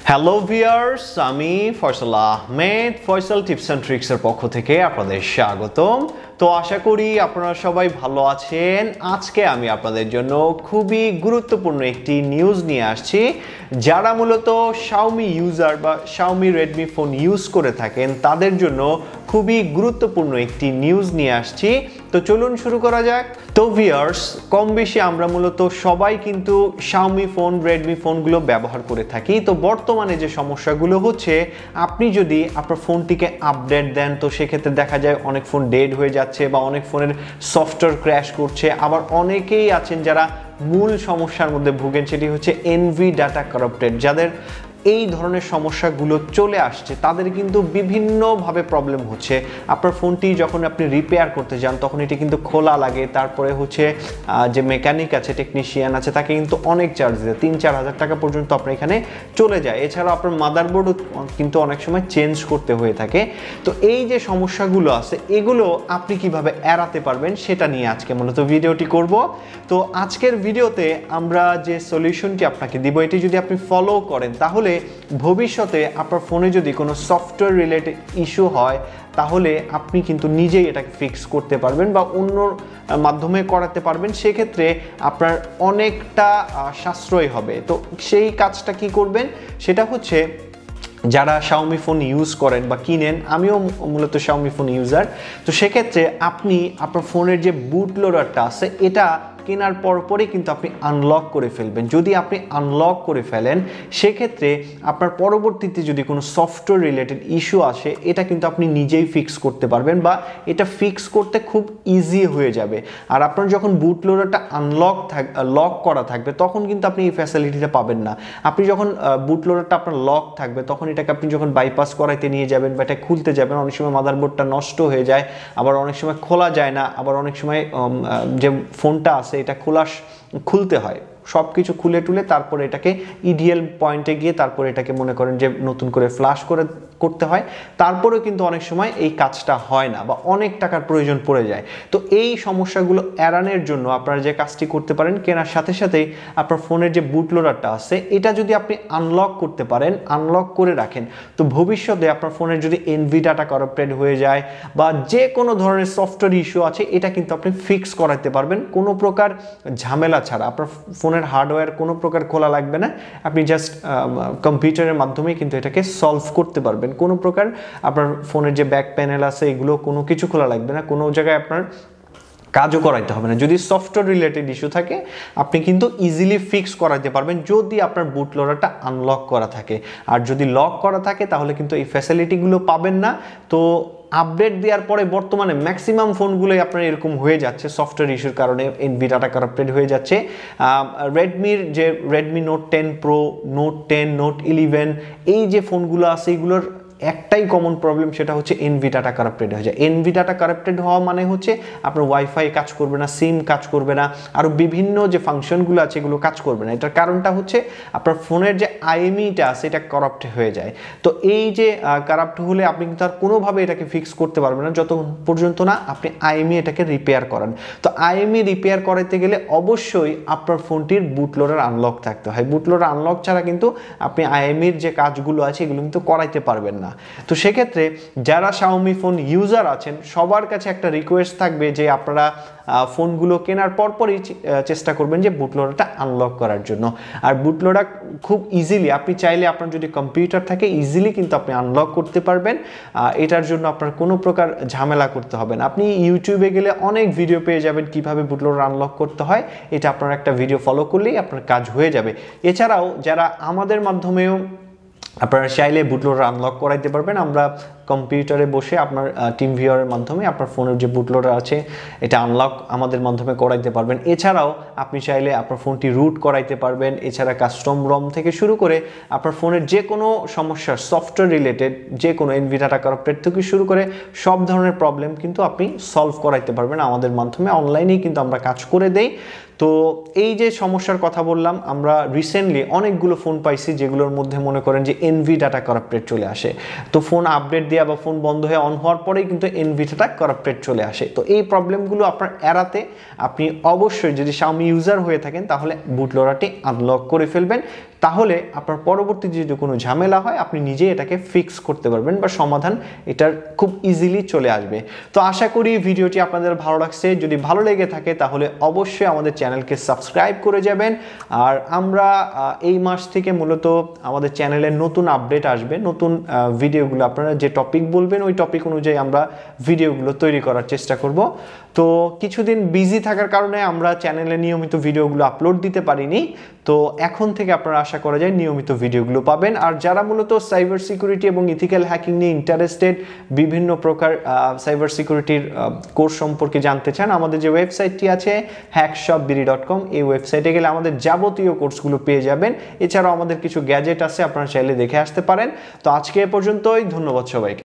Hello viewers, আমি Faisal Ahmed Faisal tips and ট্রিক্সের পক্ষ থেকে আপনাদের স্বাগতম। তো আশা করি আপনারা সবাই ভালো আছেন। আজকে আমি আপনাদের জন্য খুবই গুরুত্বপূর্ণ একটি নিউজ নিয়ে আসছি। যারা মূলত শাওমি ইউজার বা শাওমি রেডমি ফোন ইউজ করে থাকেন তাদের জন্য খুবই গুরুত্বপূর্ণ একটি নিউজ নিয়ে আসছি। তো চলুন শুরু করা যাক। তো ভিউয়ার্স, কম বেশি আমরা মূলত সবাই কিন্তু শাওমি ফোন রেডমি ফোনগুলো ব্যবহার করে থাকি। তো বর্তমানে যে সমস্যাগুলো হচ্ছে, আপনি যদি আপনার ফোনটিকে আপডেট দেন তো সেক্ষেত্রে দেখা যায় অনেক ফোন ডেড হয়ে যাচ্ছে বা অনেক ফোনের সফটওয়্যার ক্র্যাশ করছে। আবার অনেকেই আছেন যারা মূল সমস্যার মধ্যে ভুগেন, সেটি হচ্ছে এনভি ডাটা কারাপ্টেড। যাদের এই ধরনের সমস্যাগুলো চলে আসছে তাদের কিন্তু বিভিন্নভাবে প্রবলেম হচ্ছে। আপনার ফোনটি যখন আপনি রিপেয়ার করতে যান তখন এটি কিন্তু খোলা লাগে, তারপরে হচ্ছে যে মেকানিক আছে, টেকনিশিয়ান আছে, তাকে কিন্তু অনেক চার্জ দেয়, 3-4 হাজার টাকা পর্যন্ত আপনার এখানে চলে যায়। এছাড়াও আপনার মাদারবোর্ডও কিন্তু অনেক সময় চেঞ্জ করতে হয়ে থাকে। তো এই যে সমস্যাগুলো আছে এগুলো আপনি কিভাবে এড়াতে পারবেন সেটা নিয়ে আজকে মূলত ভিডিওটি করব। তো আজকের ভিডিওতে আমরা যে সলিউশনটি আপনাকে দিব, এটি যদি আপনি ফলো করেন তাহলে ভবিষ্যতে আপনার ফোনে যদি কোনো সফটওয়্যার রিলেটেড ইস্যু হয় তাহলে আপনি কিন্তু নিজেই এটাকে ফিক্স করতে পারবেন বা অন্যর মাধ্যমে করাতে পারবেন। সেক্ষেত্রে আপনার অনেকটা সাশ্রয় হবে। তো সেই কাজটা কি করবেন সেটা হচ্ছে, যারা শাওমি ফোন ইউজ করেন বা কিনেন, আমিও মূলত শাওমি ফোন ইউজার, তো সেক্ষেত্রে আপনি আপনার ফোনের যে বুট লোডারটা আছে এটা কেনার পরপরই কিন্তু আপনি আনলক করে ফেলবেন। যদি আপনি আনলক করে ফেলেন সেক্ষেত্রে আপনার পরবর্তীতে যদি কোনো সফটওয়্যার রিলেটেড ইস্যু আসে এটা কিন্তু আপনি নিজেই ফিক্স করতে পারবেন বা এটা ফিক্স করতে খুব ইজি হয়ে যাবে। আর আপনার যখন বুট লোডারটা লক করা থাকবে তখন কিন্তু আপনি এই ফ্যাসিলিটিটা পাবেন না। আপনি যখন বুট লোডারটা আপনার লক থাকবে তখন এটাকে আপনি যখন বাইপাস করাইতে নিয়ে যাবেন বা এটা খুলতে যাবেন, অনেক সময় মাদারবোর্ডটা নষ্ট হয়ে যায়, আবার অনেক সময় খোলা যায় না, আবার অনেক সময় যে ফোনটা আছে এটা খুলতে হয়। সব কিছু খুলে টুলে তারপরে এটাকে ইডিএল পয়েন্টে গিয়ে তারপরে এটাকে মনে করেন যে নতুন করে ফ্লাশ করতে হয়। তারপরেও কিন্তু অনেক সময় এই কাজটা হয় না বা অনেক টাকার প্রয়োজন পড়ে যায়। তো এই সমস্যাগুলো এড়ানোর জন্য আপনারা যে কাজটি করতে পারেন, কেনার সাথে সাথেই আপনার ফোনের যে বুট লোডারটা আছে এটা যদি আপনি আনলক করতে পারেন, আনলক করে রাখেন, তো ভবিষ্যতে আপনার ফোনের যদি এনভি ডাটা কারাপ্টেড হয়ে যায় বা যে কোনো ধরনের সফটওয়্যার ইস্যু আছে এটা কিন্তু আপনি ফিক্স করাতে পারবেন কোনো প্রকার ঝামেলা ছাড়া। আপনার ফোনের হার্ডওয়্যার কোনো প্রকার খোলা লাগবে না, আপনি জাস্ট কম্পিউটারের মাধ্যমে কিন্তু এটাকে সলভ করতে পারবেন। কোনো প্রকার আপনার ফোনের যে ব্যাক প্যানেল আছে এগুলো কোনো কিছু খোলা লাগবে না, কোনো জায়গায় আপনার কাজও করাইতে হবে না। যদি সফটওয়্যার রিলেটেড ইস্যু থাকে আপনি কিন্তু ইজিলি ফিক্স করাতে পারবেন যদি আপনার বুট লোডারটা আনলক করা থাকে। আর যদি লক করা থাকে তাহলে কিন্তু এই ফ্যাসিলিটিগুলো পাবেন না। তো আপডেট দেওয়ার পরে বর্তমানে ম্যাক্সিমাম ফোনগুলোই আপনার এরকম হয়ে যাচ্ছে, সফটওয়্যার ইস্যুর কারণে এনভি ডাটা কারাপ্টেড হয়ে যাচ্ছে। রেডমির যে Redmi note 10 pro, note 10, note 11 এই যে ফোনগুলো আছে এগুলোর একটাই কমন প্রবলেম, সেটা হচ্ছে এনভি ডাটা কারাপ্টেড হয়ে যায়। এনভি ডাটা কারাপ্টেড হওয়া মানে হচ্ছে আপনার ওয়াইফাই কাজ করবে না, সিম কাজ করবে না, আরও বিভিন্ন যে ফাংশনগুলো আছে এগুলো কাজ করবে না। এটার কারণটা হচ্ছে আপনার ফোনের যে আইএমইটা আছে এটা কারাপ্ট হয়ে যায়। তো এই যে কারাপ্ট হলে আপনি কিন্তু আর কোনোভাবে এটাকে ফিক্স করতে পারবেন না যত পর্যন্ত না আপনি আইএমই এটাকে রিপেয়ার করান। তো আইএমই রিপেয়ার করাতে গেলে অবশ্যই আপনার ফোনটির বুট লোডার আনলক থাকতে হয়। বুট লোডার আনলক ছাড়া কিন্তু আপনি আইএমইর যে কাজগুলো আছে এগুলো কিন্তু করাইতে পারবেন না। তো সেক্ষেত্রে যারা শাওমি ফোন ইউজার আছেন সবার কাছে একটা রিকোয়েস্ট থাকবে যে আপনারা ফোনগুলো কেনার পরপরই চেষ্টা করবেন যে বুট লোডারটা আনলক করার জন্য। আর বুট লোডার খুব ইজিলি আপনি চাইলে আপনার যদি কম্পিউটার থাকে ইজিলি কিন্তু আপনি আনলক করতে পারবেন। এটার জন্য আপনার কোনো প্রকার ঝামেলা করতে হবে না। আপনি ইউটিউবে গেলে অনেক ভিডিও পেয়ে যাবেন কিভাবে বুট লোডার আনলক করতে হয়, এটা আপনার একটা ভিডিও ফলো করলেই আপনার কাজ হয়ে যাবে। এছাড়াও যারা আমাদের মাধ্যমেও আপনারা চাইলে বুট লোডার আনলক করাইতে পারবেন। আমরা কম্পিউটারে বসে আপনার টিম ভিউয়ারের মাধ্যমে আপনার ফোনের যে বুট লোডার আছে এটা আনলক আমাদের মাধ্যমে করাইতে পারবেন। এছাড়াও আপনি চাইলে আপনার ফোনটি রুট করাইতে পারবেন। এছাড়া কাস্টম রম থেকে শুরু করে আপনার ফোনের যে কোনো সমস্যার সফটওয়্যার রিলেটেড যে কোনো এনভি ডাটা কারাপ্টেড থেকে শুরু করে সব ধরনের প্রবলেম কিন্তু আপনি সলভ করাইতে পারবেন আমাদের মাধ্যমে। অনলাইনেই কিন্তু আমরা কাজ করে দেই। তো এই যে সমস্যার কথা বললাম, আমরা রিসেন্টলি অনেকগুলো ফোন পাইছি যেগুলোর মধ্যে মনে করেন যে এনভি ডাটা কারাপ্টেড চলে আসে। তো ফোন আপডেট দেওয়া বা ফোন বন্ধ হয়ে অন হওয়ার পরেই কিন্তু এনভি ডাটা কারাপ্টেড চলে আসে। তো এই প্রবলেমগুলো আপনার এড়াতে আপনি অবশ্যই যদি শাওমি ইউজার হয়ে থাকেন তাহলে বুট লোডারটি আনলক করে ফেলবেন। তাহলে আপনার পরবর্তী যে কোনো ঝামেলা হয় আপনি নিজে এটাকে ফিক্স করতে পারবেন বা সমাধান এটার খুব ইজিলি চলে আসবে। তো আশা করি ভিডিওটি আপনাদের ভালো লাগছে। যদি ভালো লেগে থাকে তাহলে অবশ্যই আমাদের চ্যানেলকে সাবস্ক্রাইব করে যাবেন। আর আমরা এই মাস থেকে মূলত আমাদের চ্যানেলে নতুন আপডেট আসবে, নতুন ভিডিওগুলো আপনারা যে টপিক বলবেন ওই টপিক অনুযায়ী আমরা ভিডিওগুলো তৈরি করার চেষ্টা করব। তো কিছুদিন বিজি থাকার কারণে আমরা চ্যানেলে নিয়মিত ভিডিওগুলো আপলোড দিতে পারিনি। তো এখন থেকে আপনারা আশা করা যায় নিয়মিত ভিডিওগুলো পাবেন। আর যারা মূলত সাইবার সিকিউরিটি এবং ইথিক্যাল হ্যাকিং নিয়ে ইন্টারেস্টেড, বিভিন্ন প্রকার সাইবার সিকিউরিটির কোর্স সম্পর্কে জানতে চান, আমাদের যে ওয়েবসাইটটি আছে hackshopbiri.com, এই ওয়েবসাইটে গেলে আমাদের যাবতীয় কোর্সগুলো পেয়ে যাবেন। এছাড়াও আমাদের কিছু গ্যাজেট আছে, আপনারা চাইলে দেখে আসতে পারেন। তো আজকে এ পর্যন্তই, ধন্যবাদ সবাইকে।